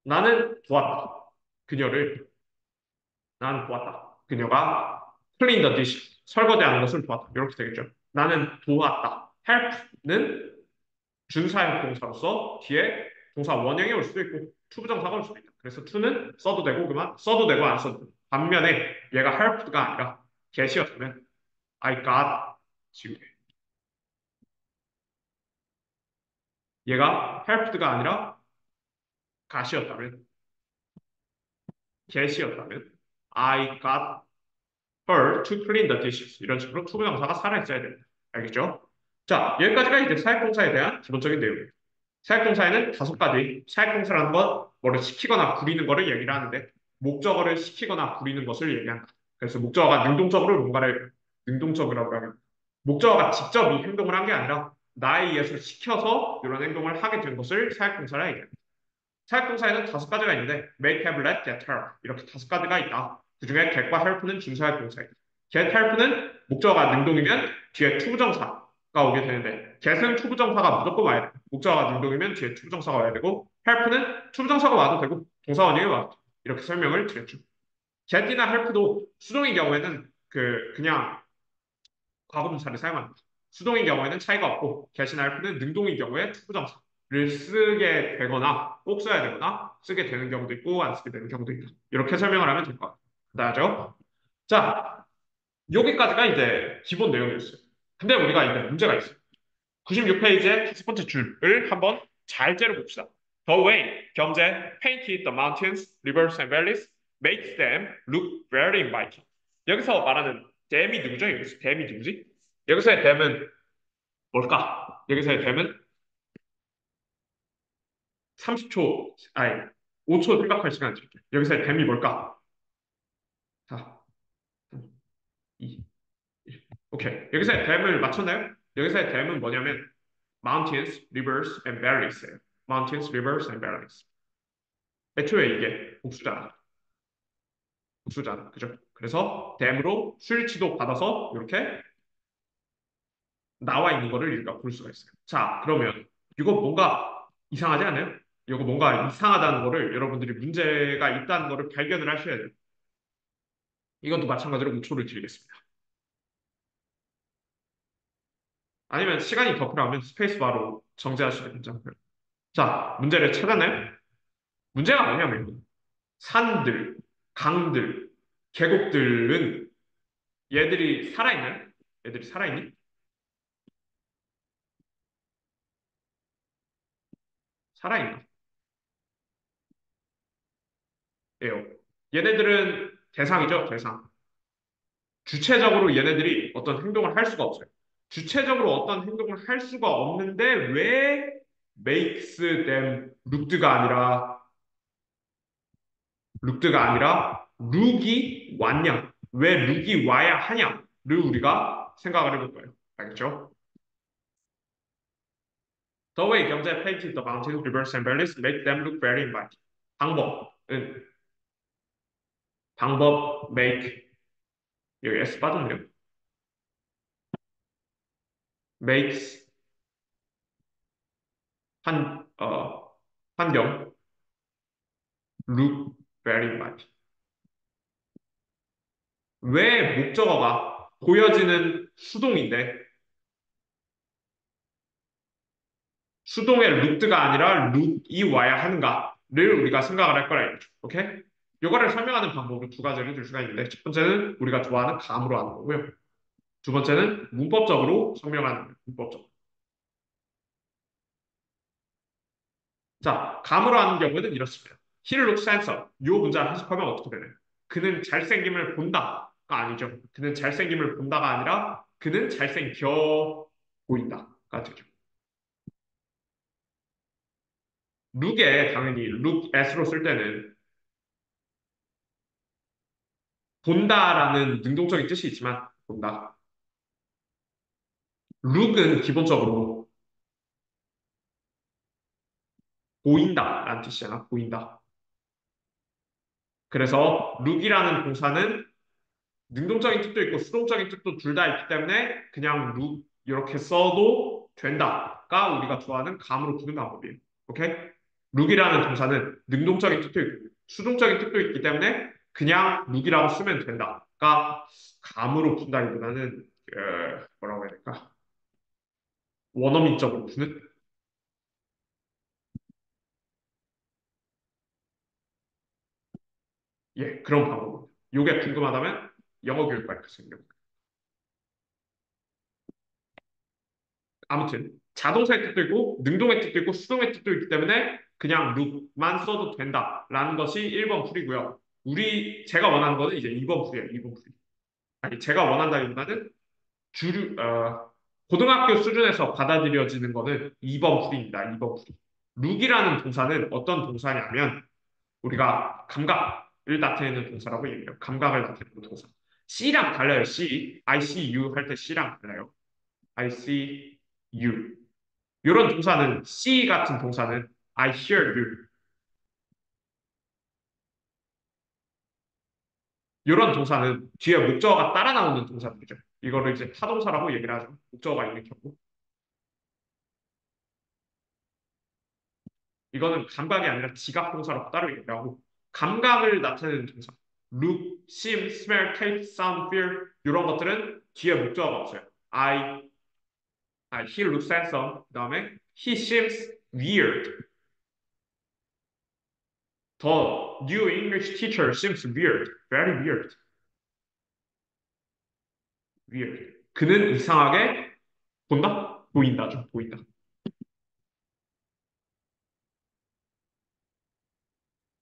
나는 보았다. 그녀를 나는 보았다. 그녀가 clean the dish 설거지하는 것을 보았다. 이렇게 되겠죠. 나는 보았다. help는 준사역 동사로서 뒤에 동사 원형이 올 수도 있고 투부정사가 올 수도 있다. 그래서 to는 써도 되고 그만 써도 되고 안 써도 되고 반면에 얘가 helped가 아니라 get이었으면 I got 지금 얘가 helped가 아니라 got이었다면 get이었다면 I got her to clean the dishes 이런 식으로 투부정사가 살아있어야 됩니다. 알겠죠? 자, 여기까지가 이제 사역동사에 대한 기본적인 내용입니다. 사역동사에는 다섯 가지 사역동사라는 건 뭐를 시키거나 부리는 거를 얘기를 하는데 목적어를 시키거나 부리는 것을 얘기한다. 그래서 목적어가 능동적으로 뭔가를 능동적이라고 하면 목적어가 직접 이 행동을 한 게 아니라 나에 의해서 시켜서 이런 행동을 하게 된 것을 사역동사라 얘기합니다. 사역동사에는 다섯 가지가 있는데 make, have, let, get, help 이렇게 다섯 가지가 있다. 그중에 get과 help는 준사역동사입니다. get, help는 목적어가 능동이면 뒤에 투부정사가 오게 되는데 get은 투부정사가 무조건 와야 돼. 목적어가 능동이면 뒤에 투부정사가 와야 되고 help는 투부정사가 와도 되고 동사 원형이 와도 돼. 이렇게 설명을 드렸죠. get이나 help도 수동인 경우에는 그냥 과거분사를 사용합니다. 수동인 경우에는 차이가 없고 get이나 help는 능동인 경우에 투부정사를 쓰게 되거나 꼭 써야 되거나 쓰게 되는 경우도 있고 안 쓰게 되는 경우도 있다. 이렇게 설명을 하면 될 것 같아요. 나죠? 자, 여기까지가 이제 기본 내용이었어요. 근데 우리가 이제 문제가 있어요. 96페이지의 다섯 번째 줄을 한번 잘 째려봅시다. The way 경제 painted the mountains, rivers and valleys makes them look very inviting. 여기서 말하는 댐이 누구죠? 여기서 댐이 누구지? 여기서의 댐은 뭘까? 여기서의 댐은 30초, 아니 5초 생각할 시간 드릴게요. 여기서의 댐이 뭘까? 4, 3, 2, 1. 오케이. 여기서의 댐을 맞췄나요? 여기서의 댐은 뭐냐면 mountains, rivers and valleys예요. mountains, rivers and valleys. 애초에 이게 복수잖아. 복수잖아. 그죠? 그래서 댐으로 수일치도 받아서 이렇게 나와 있는 거를 우리가 볼 수가 있어요. 자, 그러면 이거 뭔가 이상하지 않아요? 이거 뭔가 이상하다는 거를 여러분들이 문제가 있다는 거를 발견을 하셔야 돼요. 이것도 마찬가지로 우초를 드리겠습니다. 아니면 시간이 더 필요하면 스페이스바로 정지하시면 됩니다. 자, 문제를 찾았나요? 문제가 뭐냐면 산들, 강들, 계곡들은 얘들이 살아있나요? 얘들이 살아있니? 살아있나? 예요. 얘네들은 대상이죠, 대상. 주체적으로 얘네들이 어떤 행동을 할 수가 없어요. 주체적으로 어떤 행동을 할 수가 없는데 왜 makes them looked가 아니라 looked가 아니라 look이 왔냐? 왜 look이 와야 하냐를 우리가 생각을 해볼 거예요. 알겠죠? The way 경제 painted the mountains, rivers, and valleys make them look very inviting. 방법은 방법 make 여기 S 빠졌네요. makes 환경 look very inviting. 왜 목적어가 보여지는 수동인데 수동의 루트가 아니라 룩이 와야 하는가를 우리가 생각을 할 거라 이거죠. 오케이? 이거를 설명하는 방법은 두 가지를 들 수가 있는데 첫 번째는 우리가 좋아하는 감으로 하는 거고요. 두 번째는 문법적으로 설명하는 거예요. 문법적. 자, 감으로 하는 경우에는 이렇습니다. He looks handsome. 이 문장을 해석하면 어떻게 되나요? 그는 잘생김을 본다가 아니죠. 그는 잘생김을 본다가 아니라 그는 잘생겨 보인다가 되죠. 룩에 당연히 look at로 쓸 때는 본다라는 능동적인 뜻이 있지만 본다. 룩은 기본적으로 보인다라는 뜻이잖아. 보인다. 그래서 룩이라는 동사는 능동적인 뜻도 있고 수동적인 뜻도 둘 다 있기 때문에 그냥 룩 이렇게 써도 된다가 우리가 좋아하는 감으로 푸는 방법이에요. 오케이? 룩이라는 동사는 능동적인 뜻도 있고 수동적인 뜻도 있기 때문에 그냥 룩이라고 쓰면 된다가 감으로 푼다기보다는 뭐라고 해야 될까? 원어민적으로 푸는 예 그런 방법입니다. 이게 궁금하다면 영어 교육과에 가서 아무튼 자동사의 뜻도 있고 능동의 뜻도 있고 수동의 뜻도 있기 때문에 그냥 룩만 써도 된다라는 것이 1번 풀이고요. 제가 원하는 거는 이제 2번 풀이에요. 2번 풀이. 아니 제가 원한다기보다는 주류 고등학교 수준에서 받아들여지는 거는 2번 풀이입니다. 2번 풀이. 룩이라는 동사는 어떤 동사냐면 우리가 감각을 나타내는 동사라고 얘기해요. 감각을 나타내는 동사. C랑 달라요. C, I see you 할 때 C랑 달라요. I see you. 이런 동사는 see 같은 동사는 I hear you. 이런 동사는 뒤에 목적어가 따라 나오는 동사들이죠. 이거를 이제 타동사라고 얘기를 하죠. 목적어가 있는 경우. 이거는 감각이 아니라 지각 동사라고 따로 얘기를 하고 감각을 나타내는 동사. look, seem, smell, taste, sound, feel 이런 것들은 뒤에 목적어가 없어요. he looks handsome. 그다음에 he seems weird. The new English teacher seems weird. Very weird. weird. 그는 이상하게 본다? 보인다. 좀 보인다.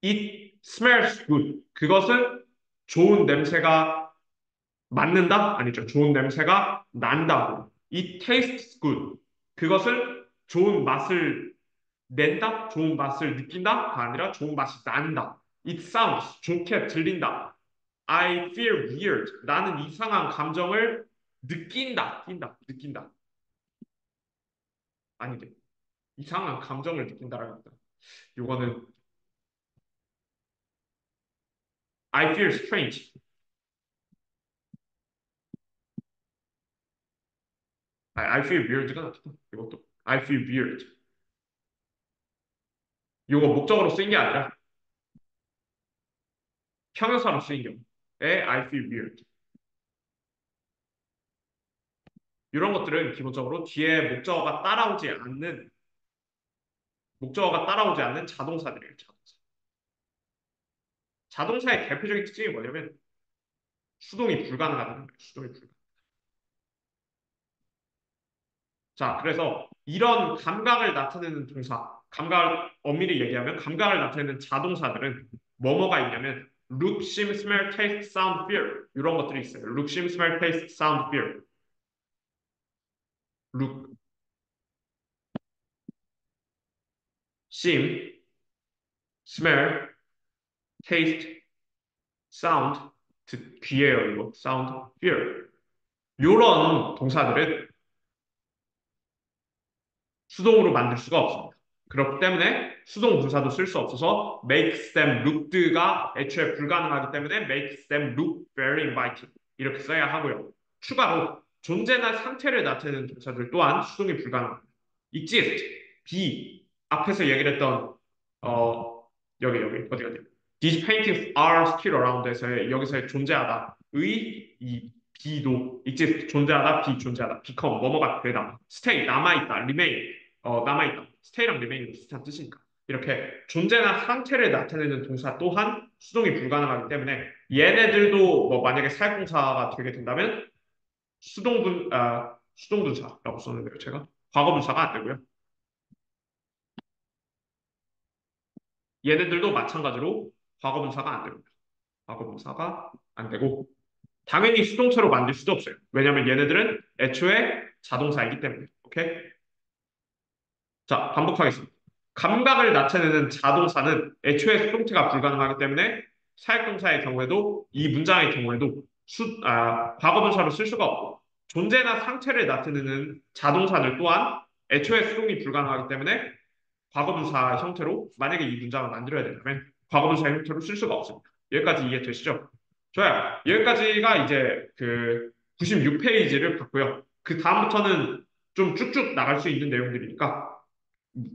It smells good. 그것은 좋은 냄새가 맡는다? 아니죠. 좋은 냄새가 난다고. It tastes good. 그것은 좋은 맛을 낸다? 좋은 맛을 느낀다가 아니라 좋은 맛이 난다. It sounds 좋게 들린다. I feel weird. 나는 이상한 감정을 느낀다. 느낀다. 아니래. 이상한 감정을 느낀다라고 합니다. 요거는 I feel strange. I feel weird가 낫다. 이것도 I feel weird. 이거 목적으로 쓰인 게 아니라 형용사로 쓰인 경우에 I feel weird. 이런 것들은 기본적으로 뒤에 목적어가 따라오지 않는 자동사들이에요. 자동사. 자동사의 대표적인 특징이 뭐냐면 수동이 불가능하다는 거예요. 수동이 불가능. 자, 그래서 이런 감각을 나타내는 동사, 감각을 엄밀히 얘기하면 감각을 나타내는 자동사들은 뭐뭐가 있냐면 look, seem, smell, taste, sound, feel 이런 것들이 있어요. look, seem, smell, taste, sound, feel. look, seem, smell, taste, sound, 귀예요 이거. sound, feel. 이런 동사들은 수동으로 만들 수가 없습니다. 그렇기 때문에 수동 분사도 쓸 수 없어서 makes them looked가 애초에 불가능하기 때문에 makes them look very inviting 이렇게 써야 하고요. 추가로 존재나 상태를 나타내는 동사들 또한 수동이 불가능합니다. exist, be 앞에서 얘기를 했던 어 여기 어디 these paintings are still around에서의 여기서의 존재하다의 이 be도 exist 존재하다, be 존재하다, become 뭐뭐가 되다, stay 남아있다, remain 남아있다. stay랑 remain이 비슷한 뜻이니까. 이렇게 존재나 상태를 나타내는 동사 또한 수동이 불가능하기 때문에 얘네들도 뭐 만약에 사역동사가 되게 된다면 수동분사라고 썼는데요, 제가. 과거분사가 안 되고요. 얘네들도 마찬가지로 과거분사가 안 됩니다. 과거분사가 안 되고 당연히 수동태로 만들 수도 없어요. 왜냐하면 얘네들은 애초에 자동사이기 때문에. 오케이? 자, 반복하겠습니다. 감각을 나타내는 자동사는 애초에 수동태가 불가능하기 때문에 사역동사의 경우에도 이 문장의 경우에도 과거분사로 쓸 수가 없고 존재나 상태를 나타내는 자동사들 또한 애초에 수동이 불가능하기 때문에 과거분사 형태로 만약에 이 문장을 만들어야 된다면 과거분사 형태로 쓸 수가 없습니다. 여기까지 이해되시죠? 좋아요. 여기까지가 이제 그 96페이지를 봤고요. 그 다음부터는 좀 쭉쭉 나갈 수 있는 내용들이니까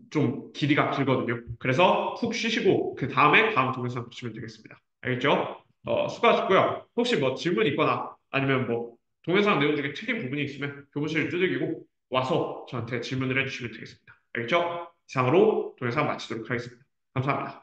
좀 길이가 길거든요. 그래서 푹 쉬시고 그 다음에 다음 동영상 보시면 되겠습니다. 알겠죠? 수고하셨고요. 혹시 뭐 질문 있거나 아니면 뭐 동영상 내용 중에 틀린 부분이 있으면 교무실 두들기고 와서 저한테 질문을 해주시면 되겠습니다. 알겠죠? 이상으로 동영상 마치도록 하겠습니다. 감사합니다.